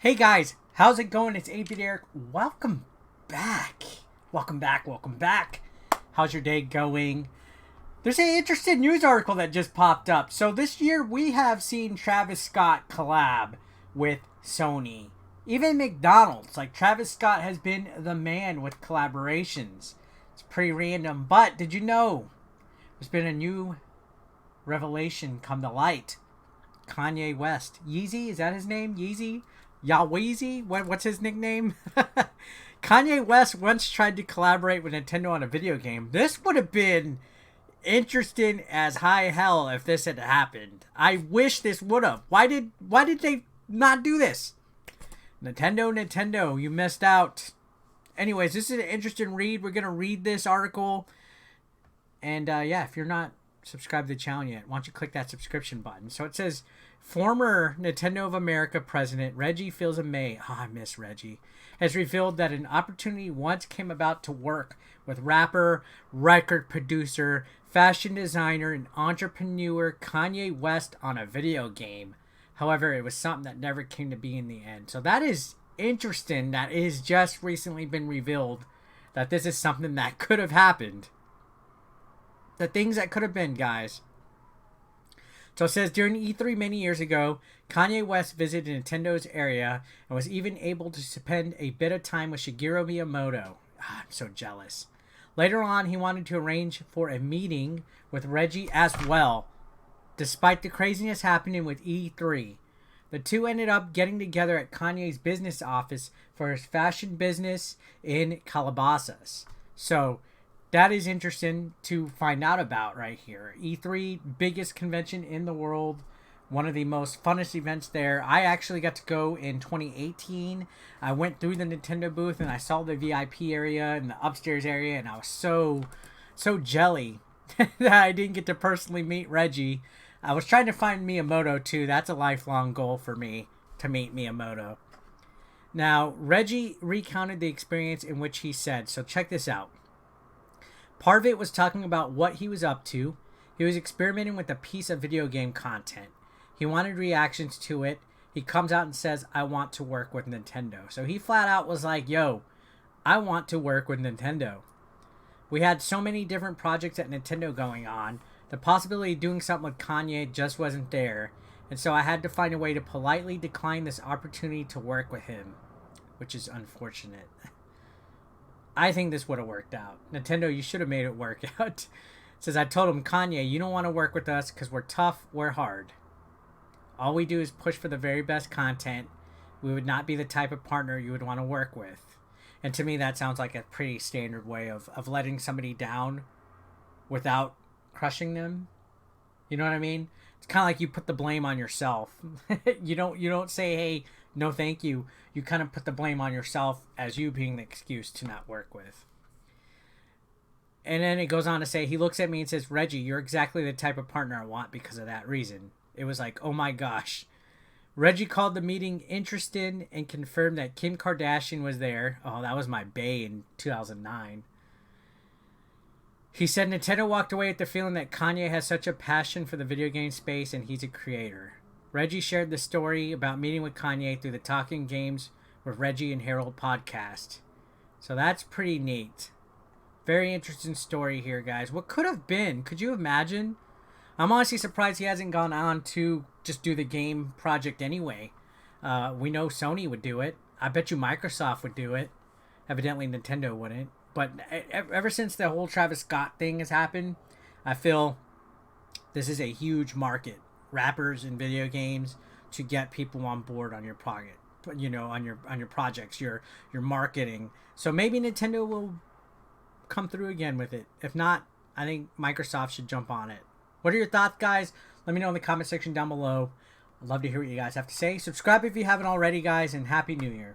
Hey guys, how's it going? It's 8-Bit Eric. Welcome back. Welcome back, welcome back. How's your day going? There's an interesting news article that just popped up. So this year we have seen Travis Scott collab with Sony. Even McDonald's, like Travis Scott has been the man with collaborations. It's pretty random, but did you know there's been a new revelation come to light? Kanye West. Yeezy, is that his name? Yeezy? Yaweezy? What's his nickname? Kanye West once tried to collaborate with Nintendo on a video game. This would have been interesting as high hell if this had happened. I wish this would have. Why did they not do this? Nintendo, you missed out. Anyways, this is an interesting read. We're going to read this article. And yeah, if you're not subscribed to the channel yet, why don't you click that subscription button? So it says, former Nintendo of America president Reggie Fils-Aime, I miss Reggie, has revealed that an opportunity once came about to work with rapper, record producer, fashion designer, and entrepreneur Kanye West on a video game. However, it was something that never came to be in the end. So that is interesting. That is just recently been revealed that this is something that could have happened. The things that could have been, guys. So it says, during E3 many years ago, Kanye West visited Nintendo's area and was even able to spend a bit of time with Shigeru Miyamoto. I'm so jealous. Later on, he wanted to arrange for a meeting with Reggie as well. Despite the craziness happening with E3, the two ended up getting together at Kanye's business office for his fashion business in Calabasas. So that is interesting to find out about right here. E3, biggest convention in the world. One of the most funnest events there. I actually got to go in 2018. I went through the Nintendo booth and I saw the VIP area and the upstairs area. And I was so jelly that I didn't get to personally meet Reggie. I was trying to find Miyamoto too. That's a lifelong goal for me, to meet Miyamoto. Now, Reggie recounted the experience in which he said, so check this out. Part of it was talking about what he was up to. He was experimenting with a piece of video game content. He wanted reactions to it. He comes out and says, I want to work with Nintendo. So he flat out was like, yo, I want to work with Nintendo. We had so many different projects at Nintendo going on. The possibility of doing something with Kanye just wasn't there. And so I had to find a way to politely decline this opportunity to work with him, which is unfortunate. I think this would have worked out. Nintendo, you should have made it work out. It says, I told him, Kanye, you don't want to work with us because we're tough, we're hard. All we do is push for the very best content. We would not be the type of partner you would want to work with. And to me, that sounds like a pretty standard way of letting somebody down without crushing them. You know what I mean? It's kind of like you put the blame on yourself. You don't say, hey, no thank you. You kind of put the blame on yourself as you being the excuse to not work with. And then it goes on to say, he looks at me and says, Reggie, you're exactly the type of partner I want because of that reason. It was like, oh my gosh. Reggie called the meeting interesting and confirmed that Kim Kardashian was there. Oh, that was my bae in 2009. He said Nintendo walked away with the feeling that Kanye has such a passion for the video game space and he's a creator. Reggie shared the story about meeting with Kanye through the Talking Games with Reggie and Harold podcast. So that's pretty neat. Very interesting story here, guys. What could have been? Could you imagine? I'm honestly surprised he hasn't gone on to just do the game project anyway. We know Sony would do it. I bet you Microsoft would do it. Evidently Nintendo wouldn't. But ever since the whole Travis Scott thing has happened, I feel this is a huge market. Rappers and video games to get people on board on your project, you know, on your projects, your marketing. So maybe Nintendo will come through again with it. If not, I think Microsoft should jump on it. What are your thoughts, guys? Let me know in the comment section down below. I'd love to hear what you guys have to say. Subscribe if you haven't already, guys, and Happy New Year.